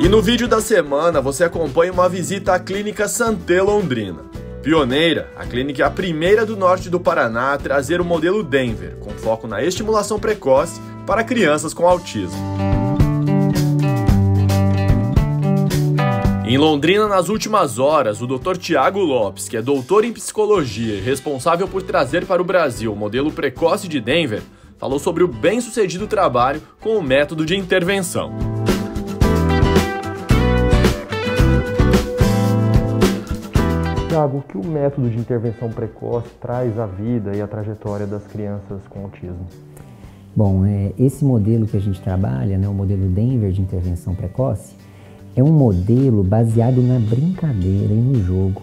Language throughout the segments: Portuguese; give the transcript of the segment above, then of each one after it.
E no vídeo da semana você acompanha uma visita à Clínica Santé Londrina. Pioneira, a clínica é a primeira do norte do Paraná a trazer o modelo Denver, com foco na estimulação precoce para crianças com autismo. Em Londrina, nas últimas horas, o Dr. Tiago Lopes, que é doutor em psicologia e responsável por trazer para o Brasil o modelo precoce de Denver, falou sobre o bem-sucedido trabalho com o método de intervenção. Tiago, o que o método de intervenção precoce traz à vida e à trajetória das crianças com autismo? Bom, esse modelo que a gente trabalha, o modelo Denver de intervenção precoce, é um modelo baseado na brincadeira e no jogo.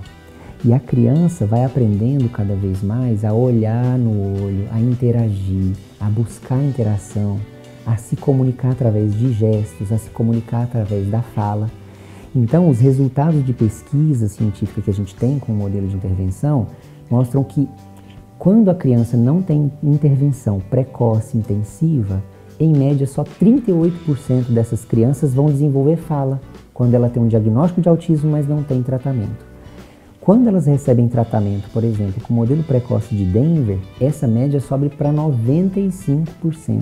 E a criança vai aprendendo cada vez mais a olhar no olho, a interagir, a buscar interação, a se comunicar através de gestos, a se comunicar através da fala. Então, os resultados de pesquisa científica que a gente tem com o modelo de intervenção mostram que quando a criança não tem intervenção precoce intensiva, em média só 38% dessas crianças vão desenvolver fala, quando ela tem um diagnóstico de autismo, mas não tem tratamento. Quando elas recebem tratamento, por exemplo, com o modelo precoce de Denver, essa média sobe para 95%.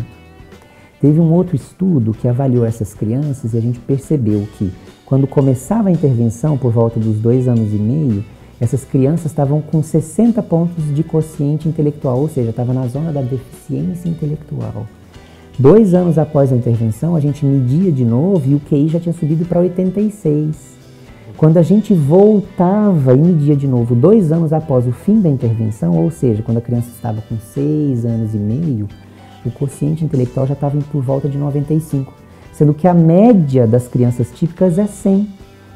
Teve um outro estudo que avaliou essas crianças e a gente percebeu que quando começava a intervenção, por volta dos 2 anos e meio, essas crianças estavam com 60 pontos de quociente intelectual, ou seja, estava na zona da deficiência intelectual. 2 anos após a intervenção, a gente media de novo e o QI já tinha subido para 86. Quando a gente voltava e media de novo 2 anos após o fim da intervenção, ou seja, quando a criança estava com 6 anos e meio, o quociente intelectual já estava por volta de 95, sendo que a média das crianças típicas é 100,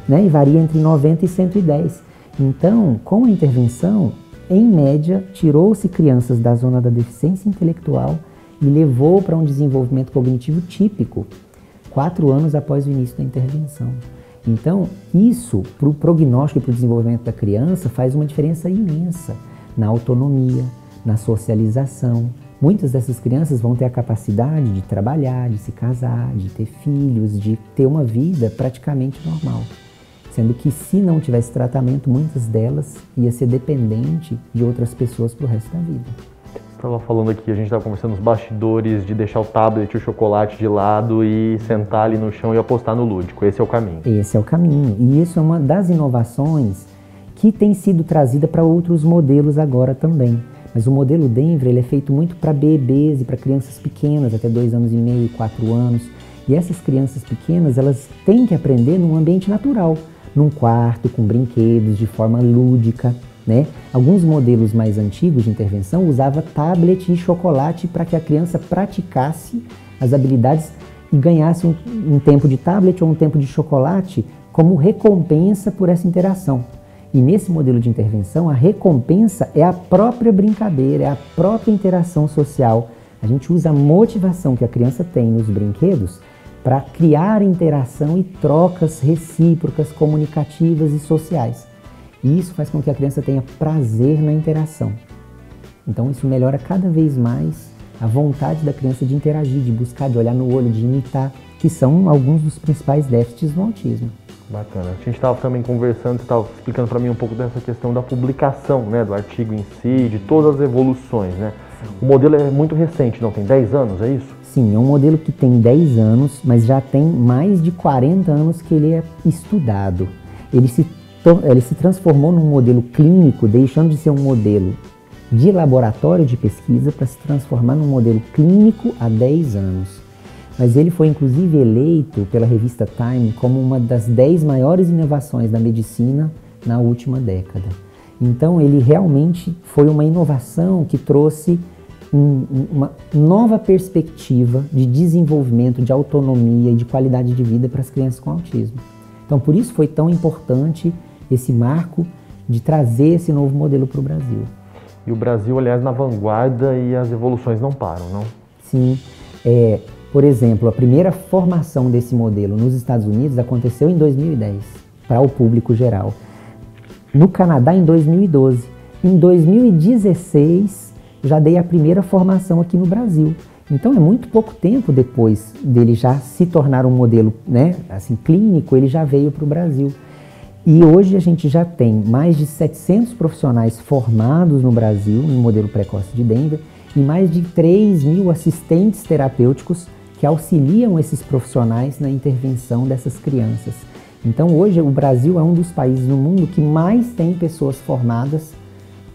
e varia entre 90 e 110. Então, com a intervenção, em média, tirou-se crianças da zona da deficiência intelectual e levou para um desenvolvimento cognitivo típico 4 anos após o início da intervenção. Então, isso, para o prognóstico e para o desenvolvimento da criança, faz uma diferença imensa na autonomia, na socialização. Muitas dessas crianças vão ter a capacidade de trabalhar, de se casar, de ter filhos, de ter uma vida praticamente normal. Sendo que se não tivesse tratamento, muitas delas iam ser dependentes de outras pessoas para o resto da vida. Estava falando aqui, a gente estava conversando nos bastidores de deixar o tablet e o chocolate de lado e sentar ali no chão e apostar no lúdico. Esse é o caminho. Esse é o caminho. E isso é uma das inovações que tem sido trazida para outros modelos agora também. Mas o modelo Denver ele é feito muito para bebês e para crianças pequenas, até 2 anos e meio, 4 anos. E essas crianças pequenas, elas têm que aprender num ambiente natural, num quarto, com brinquedos, de forma lúdica. Alguns modelos mais antigos de intervenção usavam tablet e chocolate para que a criança praticasse as habilidades e ganhasse um tempo de tablet ou um tempo de chocolate como recompensa por essa interação. E nesse modelo de intervenção, a recompensa é a própria brincadeira, é a própria interação social. A gente usa a motivação que a criança tem nos brinquedos para criar interação e trocas recíprocas, comunicativas e sociais. E isso faz com que a criança tenha prazer na interação. Então isso melhora cada vez mais a vontade da criança de interagir, de buscar, de olhar no olho, de imitar, que são alguns dos principais déficits do autismo. Bacana. A gente estava também conversando, você estava explicando para mim um pouco dessa questão da publicação, do artigo em si, de todas as evoluções, O modelo é muito recente, não tem 10 anos, é isso? Sim, é um modelo que tem 10 anos, mas já tem mais de 40 anos que ele é estudado. Ele se transformou num modelo clínico, deixando de ser um modelo de laboratório de pesquisa para se transformar num modelo clínico há 10 anos. Mas ele foi inclusive eleito pela revista Time como uma das 10 maiores inovações da medicina na última década. Então ele realmente foi uma inovação que trouxe uma nova perspectiva de desenvolvimento, de autonomia e de qualidade de vida para as crianças com autismo. Então por isso foi tão importante esse marco de trazer esse novo modelo para o Brasil. E o Brasil, aliás, na vanguarda e as evoluções não param, não? Sim. Por exemplo, a primeira formação desse modelo nos Estados Unidos aconteceu em 2010, para o público geral. No Canadá, em 2012. Em 2016, já dei a primeira formação aqui no Brasil. Então é muito pouco tempo depois dele já se tornar um modelo, né, assim, clínico, ele já veio para o Brasil. E hoje a gente já tem mais de 700 profissionais formados no Brasil em modelo precoce de Denver e mais de 3.000 assistentes terapêuticos que auxiliam esses profissionais na intervenção dessas crianças. Então hoje o Brasil é um dos países no mundo que mais tem pessoas formadas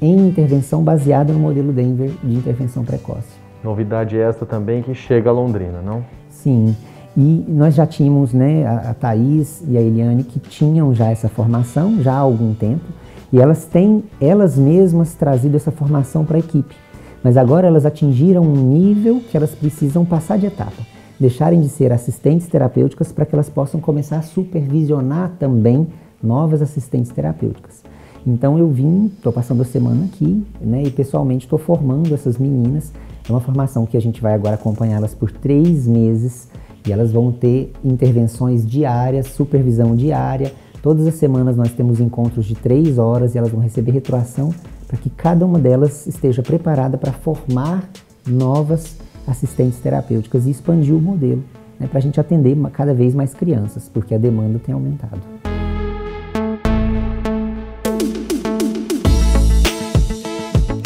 em intervenção baseada no modelo Denver de intervenção precoce. Novidade esta também que chega a Londrina, não? Sim, e nós já tínhamos, né, a Thaís e a Eliane que tinham já essa formação já há algum tempo e elas têm elas mesmas trazido essa formação para a equipe. Mas agora elas atingiram um nível que elas precisam passar de etapa, deixarem de ser assistentes terapêuticas para que elas possam começar a supervisionar também novas assistentes terapêuticas. Então eu estou passando a semana aqui, né, e pessoalmente estou formando essas meninas. É uma formação que a gente vai agora acompanhá-las por 3 meses e elas vão ter intervenções diárias, supervisão diária. Todas as semanas nós temos encontros de 3 horas e elas vão receber retroação para que cada uma delas esteja preparada para formar novas assistentes terapêuticas e expandir o modelo, né, para a gente atender cada vez mais crianças, porque a demanda tem aumentado.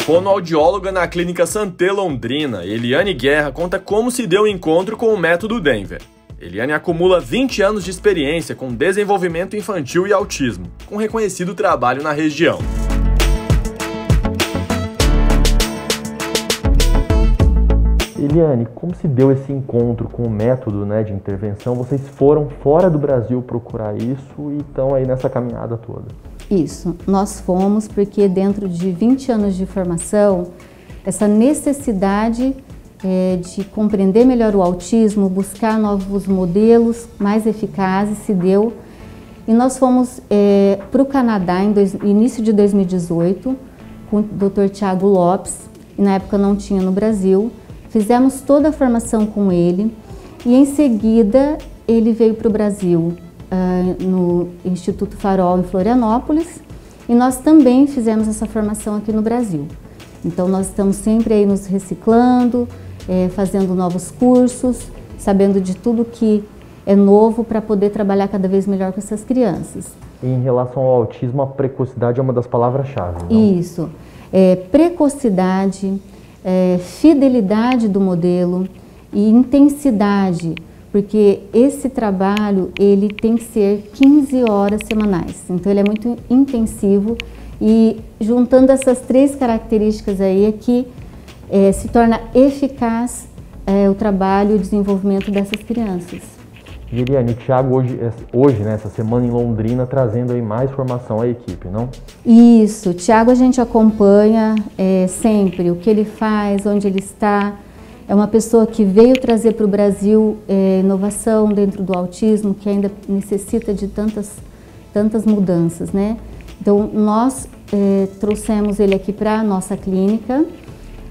Fonoaudióloga na Clínica Santé Londrina, Eliane Guerra conta como se deu o encontro com o método Denver. Eliane acumula 20 anos de experiência com desenvolvimento infantil e autismo, com reconhecido trabalho na região. Eliane, como se deu esse encontro com o método, né, de intervenção? Vocês foram fora do Brasil procurar isso e estão aí nessa caminhada toda. Isso, nós fomos porque dentro de 20 anos de formação, essa necessidade de compreender melhor o autismo, buscar novos modelos mais eficazes se deu. E nós fomos para o Canadá em início de 2018 com o Dr. Thiago Lopes, e na época não tinha no Brasil. Fizemos toda a formação com ele e em seguida ele veio para o Brasil no Instituto Farol em Florianópolis e nós também fizemos essa formação aqui no Brasil. Então nós estamos sempre aí nos reciclando, fazendo novos cursos, sabendo de tudo que é novo para poder trabalhar cada vez melhor com essas crianças. Em relação ao autismo, a precocidade é uma das palavras-chave, não? Isso, precocidade, fidelidade do modelo e intensidade, porque esse trabalho ele tem que ser 15 horas semanais, então ele é muito intensivo e juntando essas 3 características aí é que se torna eficaz o trabalho e o desenvolvimento dessas crianças. E Eliane, o Thiago hoje, né, essa semana em Londrina, trazendo aí mais formação à equipe, não? Isso, o Thiago a gente acompanha sempre o que ele faz, onde ele está. É uma pessoa que veio trazer para o Brasil inovação dentro do autismo, que ainda necessita de tantas mudanças, né? Então, nós trouxemos ele aqui para a nossa clínica,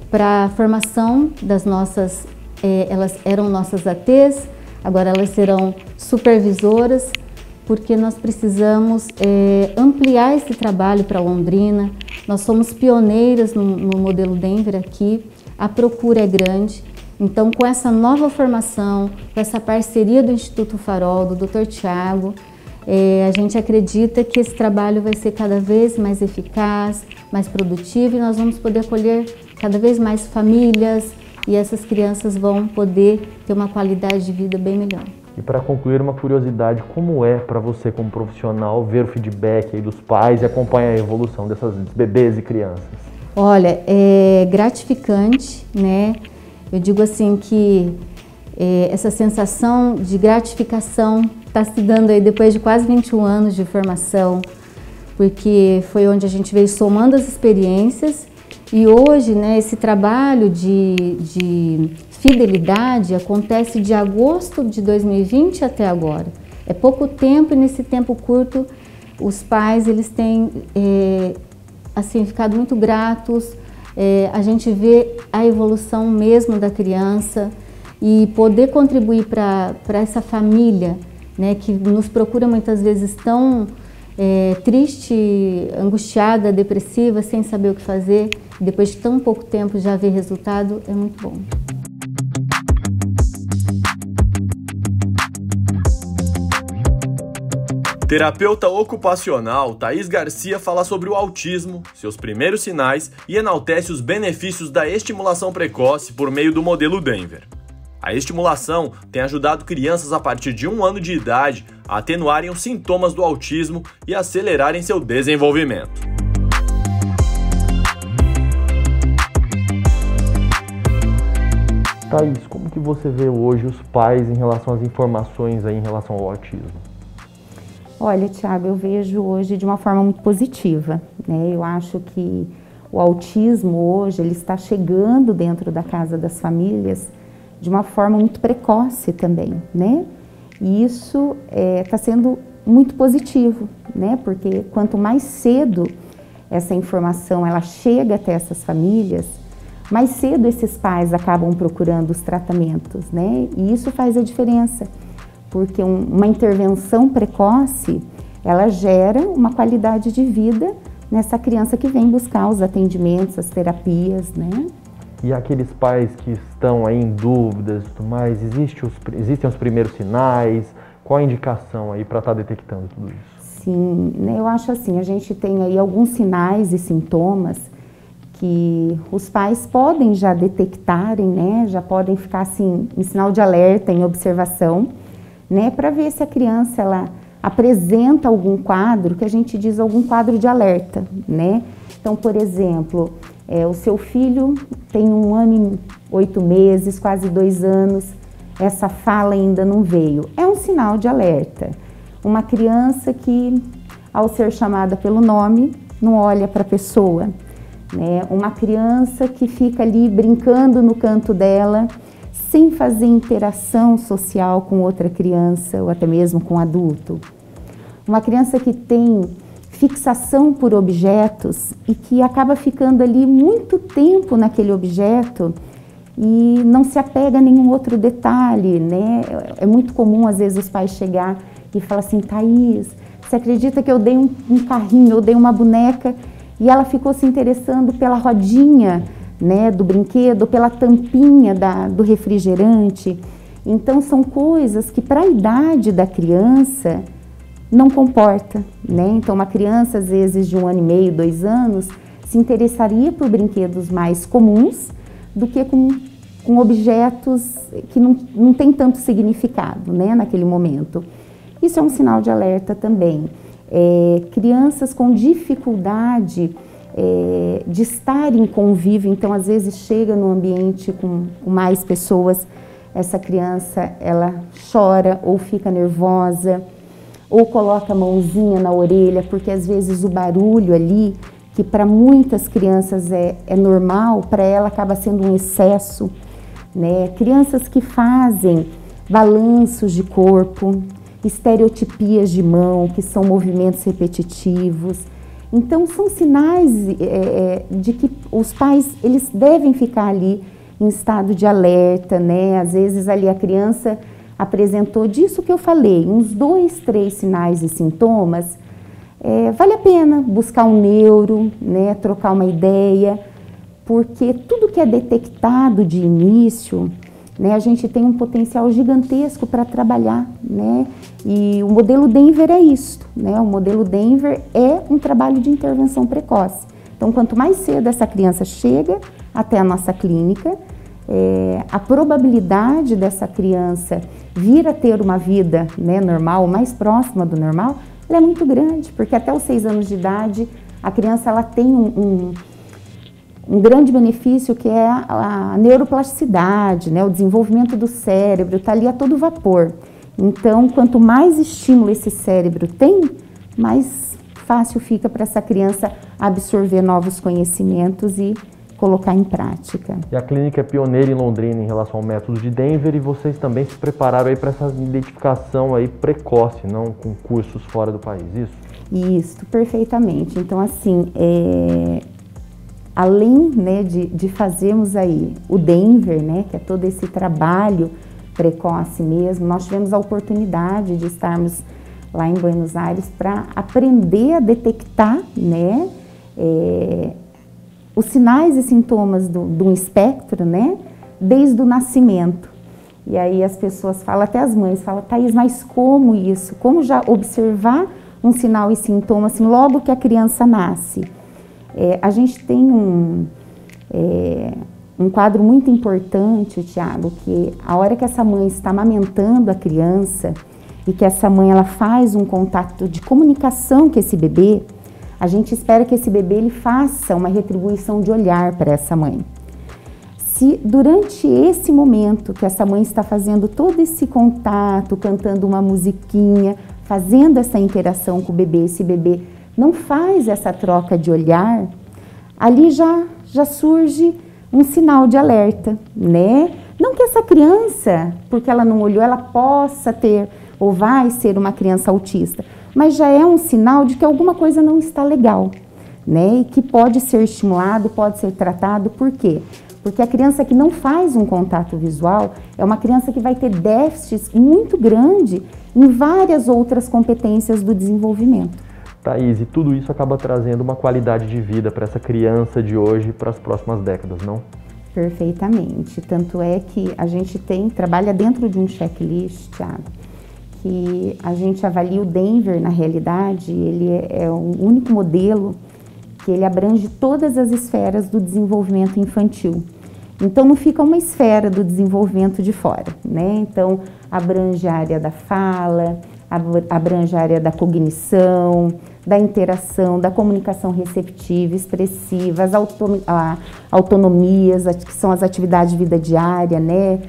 para a formação das nossas, elas eram nossas ATs, agora elas serão supervisoras, porque nós precisamos ampliar esse trabalho para Londrina. Nós somos pioneiras no modelo Denver aqui, a procura é grande. Então, com essa nova formação, com essa parceria do Instituto Farol, do Dr. Thiago, a gente acredita que esse trabalho vai ser cada vez mais eficaz, mais produtivo e nós vamos poder acolher cada vez mais famílias e essas crianças vão poder ter uma qualidade de vida bem melhor. E para concluir, uma curiosidade, como é para você como profissional ver o feedback aí dos pais e acompanhar a evolução dessas bebês e crianças? Olha, é gratificante, né? Eu digo assim que essa sensação de gratificação está se dando aí depois de quase 21 anos de formação, porque foi onde a gente veio somando as experiências e hoje, né, esse trabalho de fidelidade acontece de agosto de 2020 até agora. É pouco tempo e nesse tempo curto os pais eles têm assim, ficado muito gratos, a gente vê a evolução mesmo da criança e poder contribuir para essa família, né, que nos procura muitas vezes tão triste, angustiada, depressiva, sem saber o que fazer, depois de tão pouco tempo já ver resultado, é muito bom. Terapeuta ocupacional Thaís Garcia fala sobre o autismo, seus primeiros sinais e enaltece os benefícios da estimulação precoce por meio do modelo Denver. A estimulação tem ajudado crianças a partir de 1 ano de idade a atenuarem os sintomas do autismo e acelerarem seu desenvolvimento. Thaís, como que você vê hoje os pais em relação às informações aí em relação ao autismo? Olha, Thiago, eu vejo hoje de uma forma muito positiva, né? Eu acho que o autismo hoje ele está chegando dentro da casa das famílias de uma forma muito precoce também, né? E isso está sendo muito positivo, né? Porque quanto mais cedo essa informação ela chega até essas famílias, mais cedo esses pais acabam procurando os tratamentos, né? E isso faz a diferença, porque uma intervenção precoce, ela gera uma qualidade de vida nessa criança que vem buscar os atendimentos, as terapias, né? E aqueles pais que estão aí em dúvidas e tudo mais, existem os primeiros sinais? Qual a indicação aí para estar detectando tudo isso? Sim, né, eu acho assim, a gente tem aí alguns sinais e sintomas que os pais podem já detectarem, né? Já podem ficar assim, em sinal de alerta, em observação, né, para ver se a criança ela apresenta algum quadro que a gente diz algum quadro de alerta, né? Então, por exemplo, o seu filho tem 1 ano e 8 meses, quase 2 anos, essa fala ainda não veio. É um sinal de alerta. Uma criança que, ao ser chamada pelo nome, não olha para a pessoa, né? Uma criança que fica ali brincando no canto dela, sem fazer interação social com outra criança ou até mesmo com adulto. Uma criança que tem fixação por objetos e que acaba ficando ali muito tempo naquele objeto e não se apega a nenhum outro detalhe, né? É muito comum às vezes os pais chegar e falar assim: Thaís, você acredita que eu dei um carrinho, eu dei uma boneca e ela ficou se interessando pela rodinha, né, do brinquedo, pela tampinha do refrigerante. Então são coisas que para a idade da criança não comporta, né? Então uma criança às vezes de 1 ano e meio, 2 anos se interessaria por brinquedos mais comuns do que com objetos que não tem tanto significado, né, naquele momento. Isso é um sinal de alerta também. Crianças com dificuldade de estar em convívio, então às vezes chega no ambiente com mais pessoas, essa criança ela chora ou fica nervosa, ou coloca a mãozinha na orelha, porque às vezes o barulho ali, que para muitas crianças é normal, para ela acaba sendo um excesso, né? Crianças que fazem balanços de corpo, estereotipias de mão, que são movimentos repetitivos. Então são sinais de que os pais eles devem ficar ali em estado de alerta, né? Às vezes ali a criança apresentou disso que eu falei, uns 2, 3 sinais e sintomas, vale a pena buscar um neuro, né? Trocar uma ideia, porque tudo que é detectado de início, né, a gente tem um potencial gigantesco para trabalhar, né? E o modelo Denver é isso, né? O modelo Denver é um trabalho de intervenção precoce. Então, quanto mais cedo essa criança chega até a nossa clínica, a probabilidade dessa criança vir a ter uma vida, né, normal, mais próxima do normal, ela é muito grande, porque até os 6 anos de idade a criança ela tem um grande benefício que é a neuroplasticidade, né, o desenvolvimento do cérebro, está ali a todo vapor. Então, quanto mais estímulo esse cérebro tem, mais fácil fica para essa criança absorver novos conhecimentos e colocar em prática. E a clínica é pioneira em Londrina em relação ao método de Denver, e vocês também se prepararam aí para essa identificação aí precoce, não com cursos fora do país, isso? Isso, perfeitamente. Então, assim, além, né, de fazermos aí o Denver, né, que é todo esse trabalho precoce mesmo, nós tivemos a oportunidade de estarmos lá em Buenos Aires para aprender a detectar, né, os sinais e sintomas do espectro, né, desde o nascimento. E aí as pessoas falam, até as mães falam, Thaís, mas como isso? Como já observar um sinal e sintoma assim, logo que a criança nasce? A gente tem um quadro muito importante, Tiago, que a hora que essa mãe está amamentando a criança e que essa mãe ela faz um contato de comunicação com esse bebê, a gente espera que esse bebê ele faça uma retribuição de olhar para essa mãe. Se durante esse momento que essa mãe está fazendo todo esse contato, cantando uma musiquinha, fazendo essa interação com o bebê, esse bebê não faz essa troca de olhar, ali já surge um sinal de alerta, né? Não que essa criança, porque ela não olhou, ela possa ter ou vai ser uma criança autista, mas já é um sinal de que alguma coisa não está legal, né? E que pode ser estimulado, pode ser tratado. Por quê? Porque a criança que não faz um contato visual é uma criança que vai ter déficits muito grandes em várias outras competências do desenvolvimento. Thaís, e tudo isso acaba trazendo uma qualidade de vida para essa criança de hoje para as próximas décadas, não? Perfeitamente. Tanto é que a gente trabalha dentro de um checklist, Thiago, que a gente avalia o Denver, na realidade, ele é o único modelo que ele abrange todas as esferas do desenvolvimento infantil. Então, não fica uma esfera do desenvolvimento de fora, né? Então, abrange a área da fala, abrange a área da cognição, da interação, da comunicação receptiva, expressiva, as autonomias, que são as atividades de vida diária, né?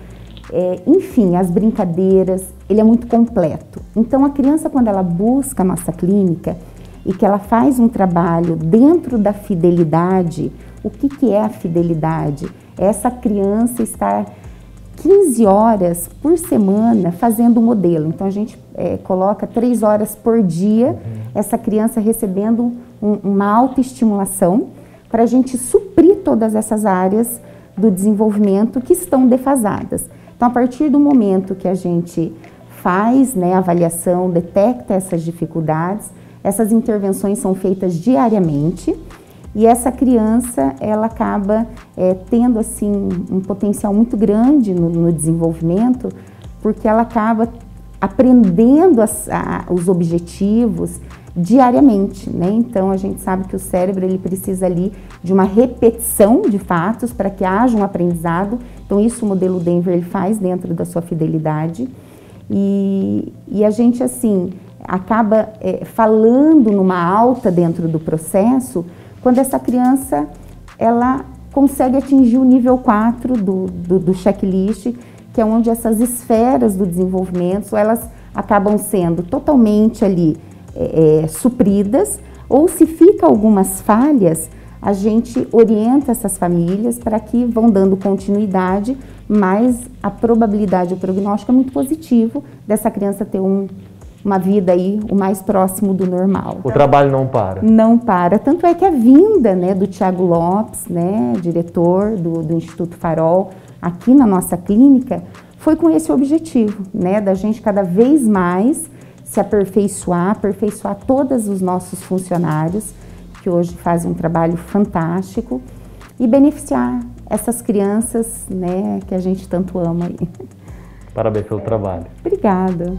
Enfim, as brincadeiras, ele é muito completo. Então, a criança, quando ela busca a nossa clínica e que ela faz um trabalho dentro da fidelidade, o que é a fidelidade? Essa criança estar 15 horas por semana fazendo o modelo. Então, a gente coloca 3 horas por dia, essa criança recebendo uma autoestimulação para a gente suprir todas essas áreas do desenvolvimento que estão defasadas. Então, a partir do momento que a gente faz, né, a avaliação, detecta essas dificuldades, essas intervenções são feitas diariamente e essa criança, ela acaba tendo, assim, um potencial muito grande no desenvolvimento, porque ela acaba aprendendo os objetivos diariamente, né? Então, a gente sabe que o cérebro, ele precisa ali de uma repetição de fatos para que haja um aprendizado. Então, isso o modelo Denver ele faz dentro da sua fidelidade. E a gente, assim, acaba falando numa alta dentro do processo quando essa criança, ela consegue atingir o nível 4 do checklist, que é onde essas esferas do desenvolvimento, elas acabam sendo totalmente ali supridas, ou se fica algumas falhas, a gente orienta essas famílias para que vão dando continuidade, mas a probabilidade, o prognóstico é muito positivo dessa criança ter uma vida aí o mais próximo do normal. O trabalho não para. Não para. Tanto é que a vinda, né, do Thiago Lopes, né, diretor do Instituto Farol, aqui na nossa clínica, foi com esse objetivo, né, da gente cada vez mais se aperfeiçoar todos os nossos funcionários, que hoje fazem um trabalho fantástico, e beneficiar essas crianças, né, que a gente tanto ama aí. Parabéns pelo trabalho. Obrigada.